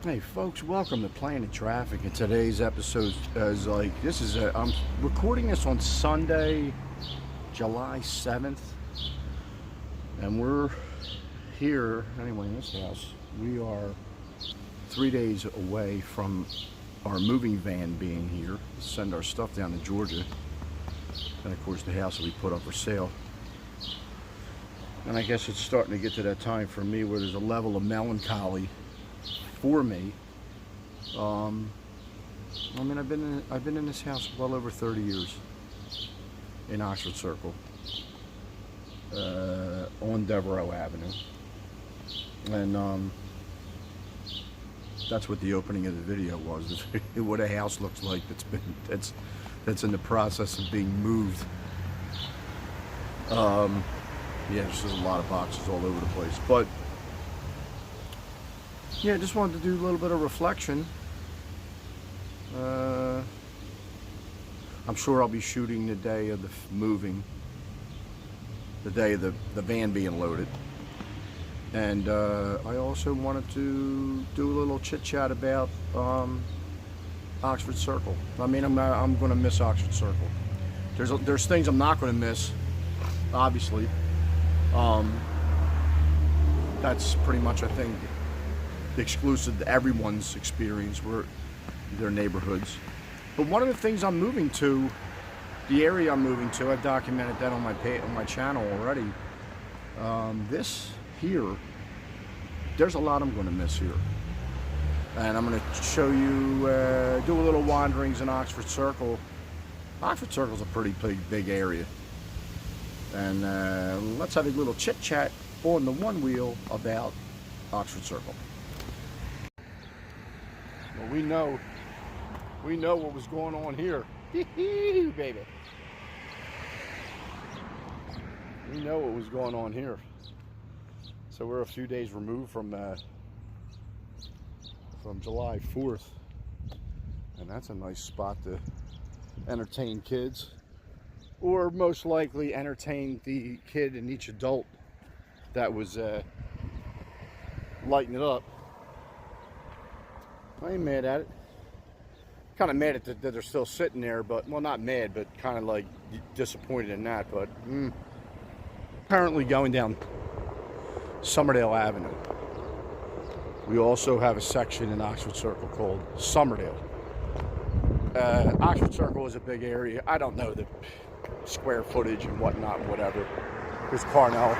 Hey folks, welcome to Planet Traffic. And today's episode is I'm recording this on Sunday, July 7th, and we're here anyway in this house. We are 3 days away from our moving van being here to send our stuff down to Georgia, and of course the house will be put up for sale. And I guess it's starting to get to that time for me where there's a level of melancholy for me. I mean, I've been in this house well over 30 years in Oxford Circle, on Devereaux Avenue, and that's what the opening of the video was. What a house looks like that's in the process of being moved. Yeah, there's just a lot of boxes all over the place, but yeah, I just wanted to do a little bit of reflection. I'm sure I'll be shooting the day of the moving, the day of the van being loaded, and I also wanted to do a little chit chat about Oxford Circle. I mean, I'm going to miss Oxford Circle. There's things I'm not going to miss, obviously. That's pretty much, I think, exclusive to everyone's experience, their neighborhoods. But one of the things I'm moving to, the area I'm moving to, I've documented that on my channel already. This here, there's a lot I'm going to miss here, and I'm going to show you, do a little wanderings in Oxford Circle. Oxford Circle's a pretty big area, and let's have a little chit chat on the one wheel about Oxford Circle. Well, we know what was going on here. Baby. We know what was going on here. So we're a few days removed from July 4th. And that's a nice spot to entertain kids. Or most likely entertain the kid and each adult that was lighting it up. I ain't mad at it. Kind of mad at that they're still sitting there, but, well, not mad, but kind of like disappointed in that. But currently going down Somerdale Avenue. We also have a section in Oxford Circle called Somerdale. Oxford Circle is a big area. I don't know the square footage and whatnot and whatever. There's Carnell.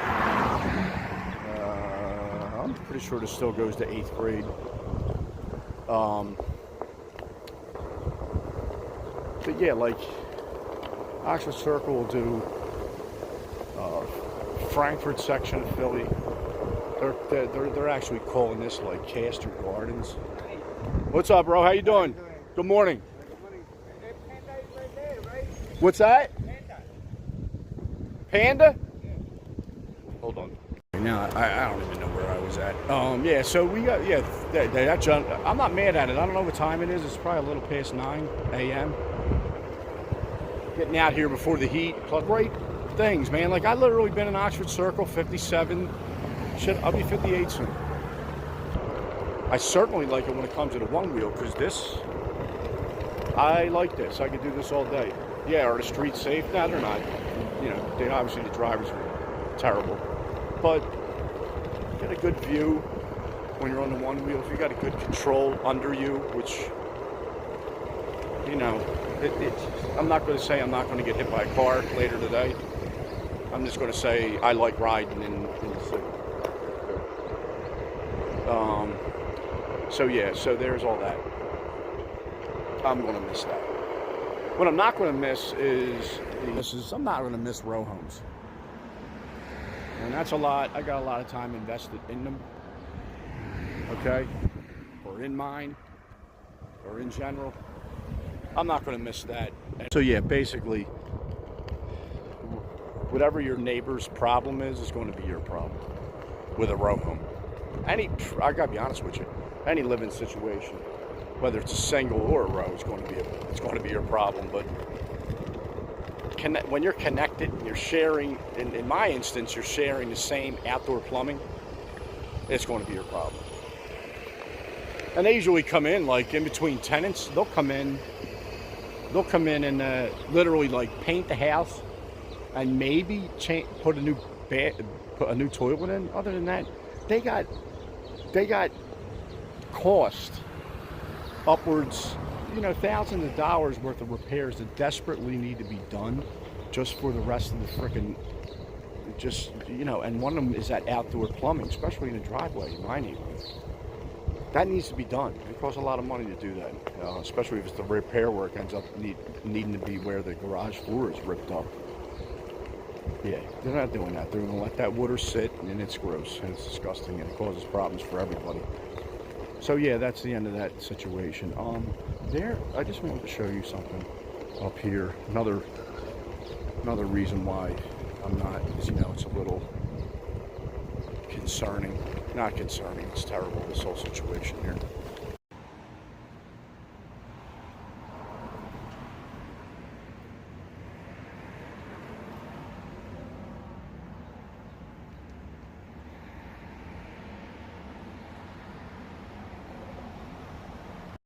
I'm pretty sure this still goes to 8th grade. But yeah, like Oxford Circle will do Frankfurt section of Philly. They're actually calling this like Castro Gardens. What's up, bro? How you doing? Good morning. What's that? Panda? Hold on. Now I don't even know where I was at. Yeah, so we got that. I'm not mad at it. I don't know what time it is. It's probably a little past 9 a.m. Getting out here before the heat. Great things, man. Like, I literally been in Oxford Circle 57. Shit, I'll be 58 soon. I certainly like it when it comes to the one wheel, because I like this. I could do this all day. Yeah, are the streets safe? No, they're not. You know, obviously the drivers are terrible. But you get a good view when you're on the one wheel. If you got a good control under you, which, you know, I'm not going to say I'm not going to get hit by a car later today. I'm just going to say I like riding in the city. So yeah, so there's all that. I'm going to miss that. What I'm not going to miss I'm not going to miss row homes. And that's a lot. I got a lot of time invested in them. Okay? Or in mine. Or in general. I'm not going to miss that. So yeah, basically, whatever your neighbor's problem is going to be your problem with a row home. I got to be honest with you. Any living situation, whether it's a single or a row, it's going to be your problem. But when you're connected, you're sharing. In my instance, you're sharing the same outdoor plumbing. It's going to be your problem. And they usually come in like in between tenants. They'll come in and literally like paint the house and maybe put a new toilet in. Other than that, they got cost upwards, thousands of dollars worth of repairs that desperately need to be done just for the rest of the frickin' and one of them is that outdoor plumbing, especially in the driveway in my neighborhood. That needs to be done. It costs a lot of money to do that, especially if it's the repair work ends up needing to be where the garage floor is ripped up. Yeah, they're not doing that. They're going to let that water sit, and it's gross, and it's disgusting, and it causes problems for everybody. So yeah, that's the end of that situation. I just wanted to show you something up here. Another reason why I'm not, is, it's a little concerning. Not concerning, it's terrible, this whole situation here.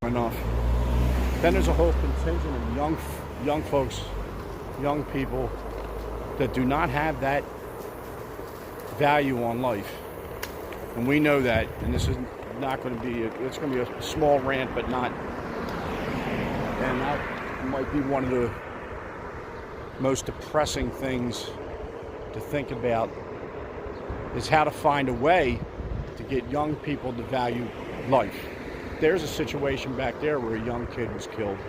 Enough. Then there's a whole contingent of young folks, young people that do not have that value on life. And we know that, and this is not going to be, it's going to be a small rant, but not, and that might be one of the most depressing things to think about, is how to find a way to get young people to value life. There's a situation back there where a young kid was killed.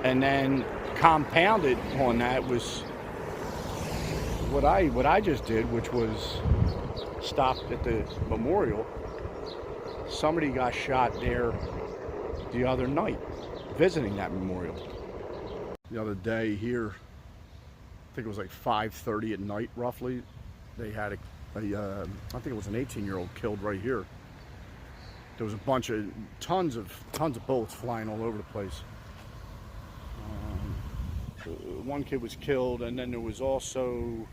And then compounded on that was what I just did, which was stopped at the memorial. Somebody got shot there the other night, visiting that memorial. The other day here, I think it was like 5:30 at night roughly, they had I think it was an 18-year-old killed right here. There was a bunch of tons of bullets flying all over the place. One kid was killed, and then there was also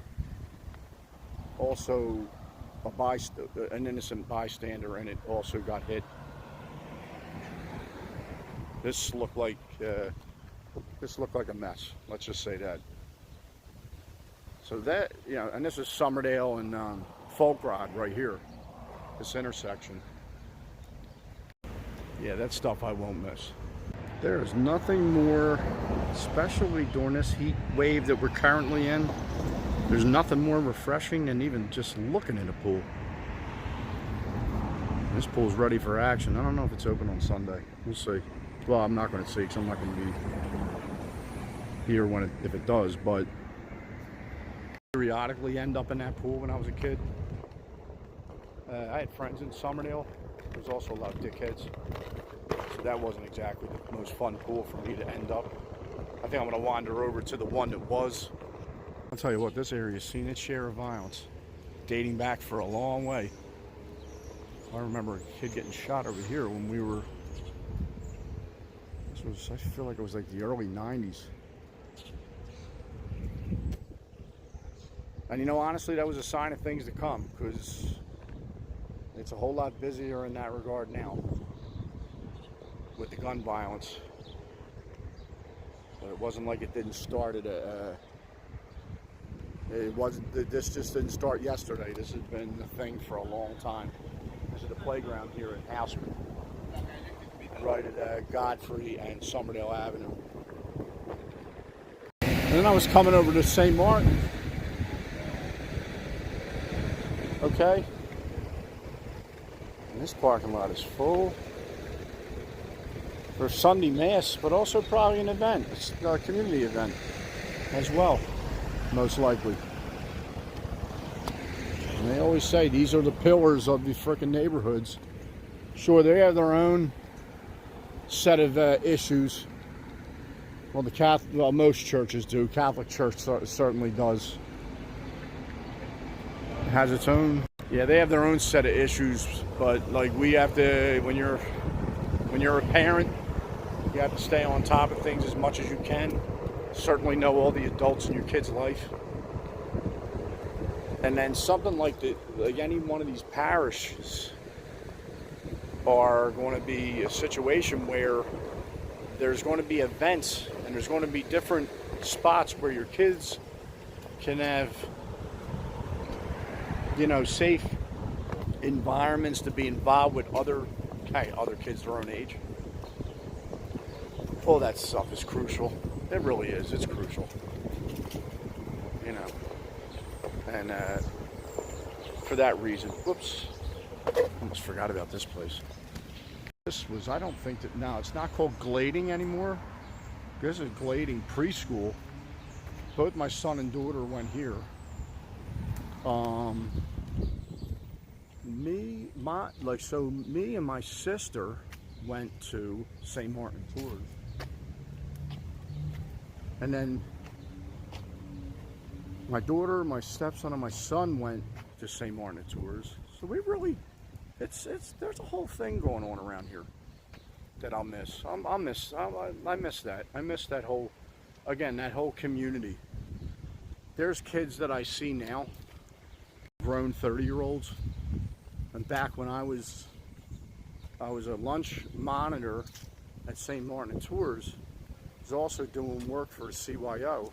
an innocent bystander, and it also got hit. This looked like a mess. Let's just say that. So that, and this is Summerdale and Folkrod right here, this intersection. Yeah, that stuff I won't miss. There is nothing more, especially during this heat wave that we're currently in, there's nothing more refreshing than even just looking at a pool. This pool's ready for action. I don't know if it's open on Sunday. We'll see. Well, I'm not going to see because I'm not going to be here if it does, but periodically end up in that pool when I was a kid. I had friends in Summerdale. There was also a lot of dickheads. So that wasn't exactly the most fun pool for me to end up. I think I'm going to wander over to the one that was. I'll tell you what, this area has seen its share of violence, dating back for a long way. I remember a kid getting shot over here when we were, I feel like it was like the early 90s. And honestly, that was a sign of things to come, because it's a whole lot busier in that regard now with the gun violence. But it wasn't like it didn't start at this just didn't start yesterday. This has been the thing for a long time. This is the playground here at Houseman, right at Godfrey and Summerdale Avenue. And then I was coming over to St. Martin. Okay. And this parking lot is full for Sunday Mass, but also probably an event. It's a community event as well, most likely. And they always say these are the pillars of the frickin' neighborhoods. Sure, they have their own set of issues. Well, most churches do. Catholic Church certainly does. It has its own. Yeah, they have their own set of issues, but like we have to, when you're a parent, you have to stay on top of things as much as you can. Certainly know all the adults in your kid's life. And then something like any one of these parishes, are going to be a situation where there's going to be events and there's going to be different spots where your kids can have, you know, safe environments to be involved with other kids their own age. All that stuff is crucial. It really is. It's crucial. You know. And for that reason, whoops, almost forgot about this place. This was, I don't think that, no, it's not called Glading anymore. This is Glading Preschool. Both my son and daughter went here. Me and my sister went to St. Martin Tours. And then my daughter, my stepson, and my son went to St. Martin Tours. So we really, there's a whole thing going on around here that I'll miss. I miss that. I miss that whole, again, that whole community. There's kids that I see now, grown 30-year-olds, and back when I was a lunch monitor at St. Martin Tours, I was also doing work for the CYO,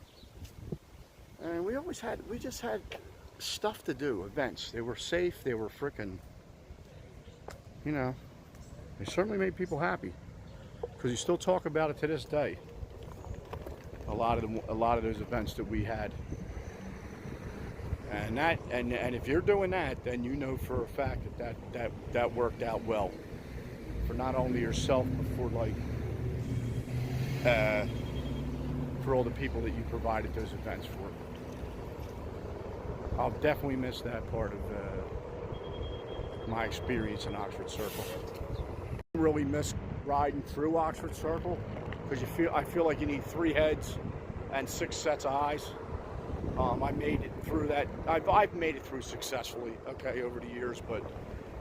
and we just had stuff to do, events. They were safe, they were frickin', you know, they certainly made people happy, because you still talk about it to this day. A lot of those events that we had. And if you're doing that, then you know for a fact that worked out well for not only yourself, but for like for all the people that you provided those events for. I'll definitely miss that part of my experience in Oxford Circle. I really miss riding through Oxford Circle because I feel like you need 3 heads and 6 sets of eyes. I made it through that. I've made it through successfully, okay, over the years, but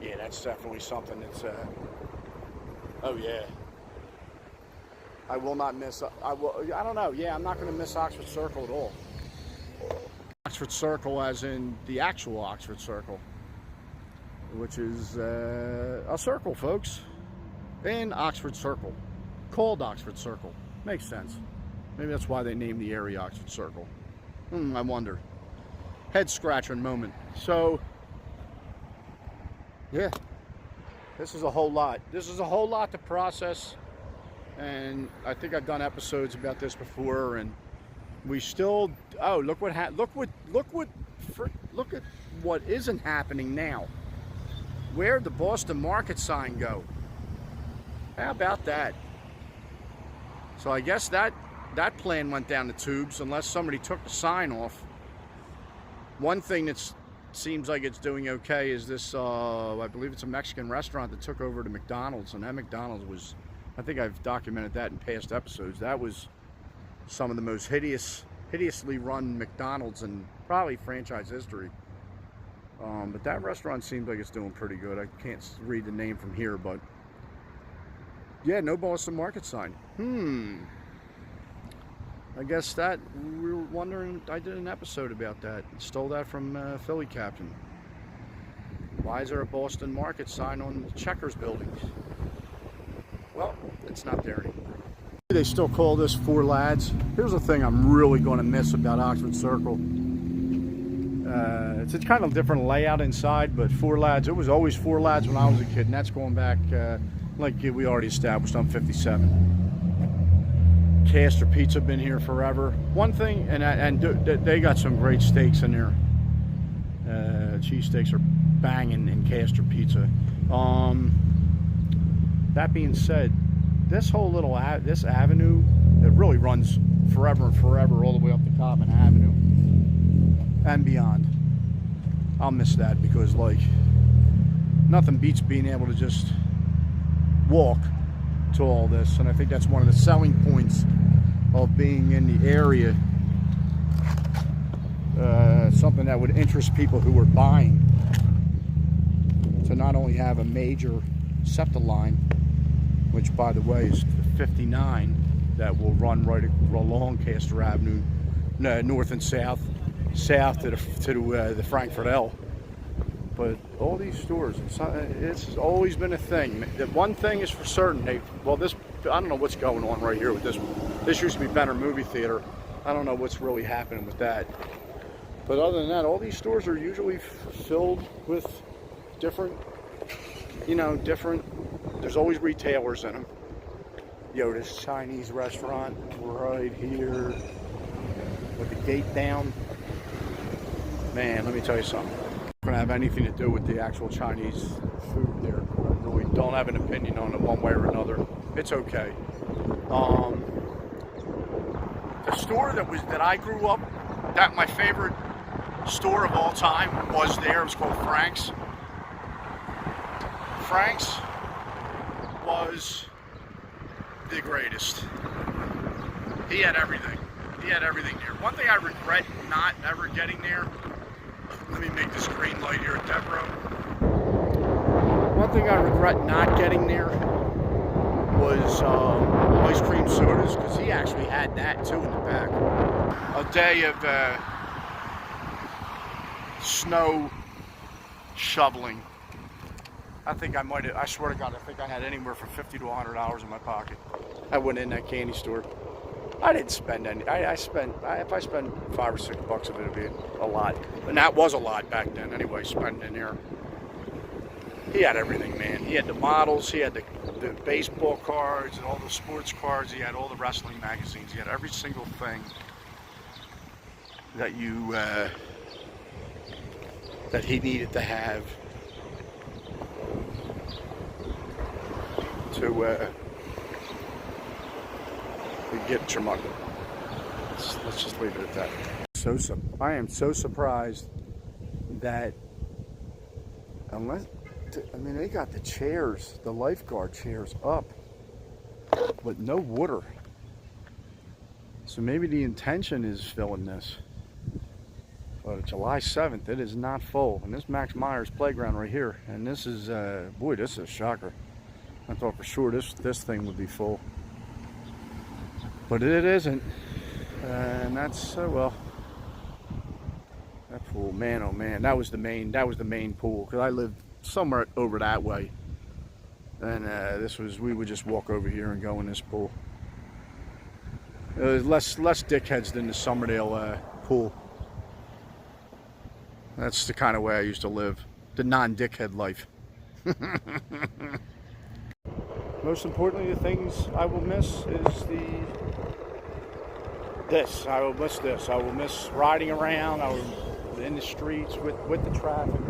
yeah, that's definitely something that's, oh yeah. I will not miss, I don't know, yeah, I'm not going to miss Oxford Circle at all. Oxford Circle as in the actual Oxford Circle, which is a circle, folks, in Oxford Circle, called Oxford Circle. Makes sense. Maybe that's why they named the area Oxford Circle. I wonder. Head scratching moment. So, yeah, this is a whole lot. This is a whole lot to process, and I think I've done episodes about this before. And we still, oh, look at what isn't happening now. Where'd the Boston Market sign go? How about that? So I guess that plan went down the tubes unless somebody took the sign off. One thing that seems like it's doing okay is this, I believe it's a Mexican restaurant that took over to McDonald's, and that McDonald's was, I think I've documented that in past episodes, that was some of the most hideously run McDonald's in probably franchise history. But that restaurant seems like it's doing pretty good. I can't read the name from here, but yeah, no Boston Market sign. I guess that, we were wondering, I did an episode about that. Stole that from Philly Captain. Why is there a Boston Market sign on the Checkers buildings? Well, it's not there anymore. They still call this Four Lads. Here's the thing I'm really going to miss about Oxford Circle. It's a kind of different layout inside, but Four Lads, it was always Four Lads when I was a kid, and that's going back, like we already established, I'm 57. Castor Pizza been here forever. One thing, and they got some great steaks in there. Cheese steaks are banging in Castor Pizza. That being said, this whole little this avenue, it really runs forever and forever all the way up to Cobbin Avenue and beyond. I'll miss that because, like, nothing beats being able to just walk to all this, and I think that's one of the selling points of being in the area. Something that would interest people who are buying, to not only have a major SEPTA line, which by the way is 59, that will run right along Castor Avenue, north and south to the Frankfurt L, but all these stores, it's always been a thing. The one thing is for certain, I don't know what's going on right here with this one. This used to be Benner Movie Theater. I don't know what's really happening with that. But other than that, all these stores are usually filled with different, there's always retailers in them. Yo, this Chinese restaurant right here with the gate down. Man, let me tell you something. It's not going to have anything to do with the actual Chinese food there. I really don't have an opinion on it one way or another. It's okay. The store that I grew up, that my favorite store of all time was there. It was called Frank's. Frank's was the greatest. He had everything. He had everything there. One thing I regret not ever getting there, let me make this green light here at Devereaux. One thing I regret not getting there was ice cream sodas, because he actually had that too in the back. A day of snow shoveling. I swear to God, I think I had anywhere from $50 to $100 in my pocket. I went in that candy store. I didn't spend any. If I spend $5 or $6 of it, it'd be a lot. And that was a lot back then anyway, spending in there. He had everything, man. He had the models, he had the baseball cards, and all the sports cards, he had all the wrestling magazines, he had every single thing that that he needed to have to get your money. Let's just leave it at that. I am so surprised that they got the chairs, the lifeguard chairs up, but no water. So maybe the intention is filling this. But July 7th, it is not full. And this Max Myers playground right here, and this is, boy, this is a shocker. I thought for sure this thing would be full. But it isn't. And that's, well, that pool, man, oh man, that was the main pool, because I lived somewhere over that way. And we would just walk over here and go in this pool. It was less dickheads than the Somerdale pool. That's the kind of way I used to live, the non-dickhead life. Most importantly, the things I will miss is this. I will miss this. I will miss riding around. I will in the streets with the traffic.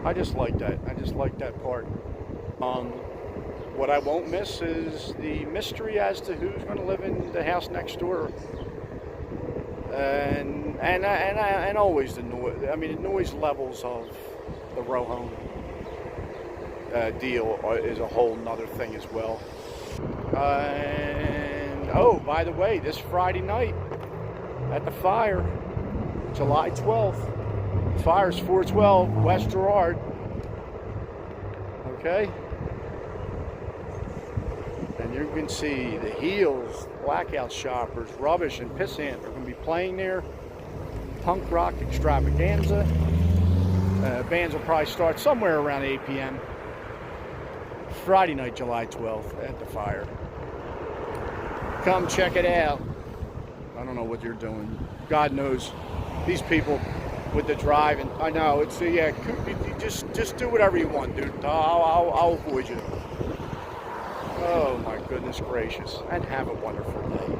I just like that. I just like that part. What I won't miss is the mystery as to who's going to live in the house next door. And always the noise. I mean, the noise levels of the row home deal is a whole nother thing as well. And oh, by the way, this Friday night at the fire, July 12th, fire's 412 West Girard. Okay, and you can see the Heels, Blackout Shoppers, Rubbish, and Pissant are going to be playing there. Punk rock extravaganza. Bands will probably start somewhere around 8 p.m. Friday night, July 12th at the fire. Come check it out. I don't know what you're doing. God knows. These people with the driving. I know, it's, yeah, just do whatever you want, dude. I'll avoid you. Oh my goodness gracious. And have a wonderful day.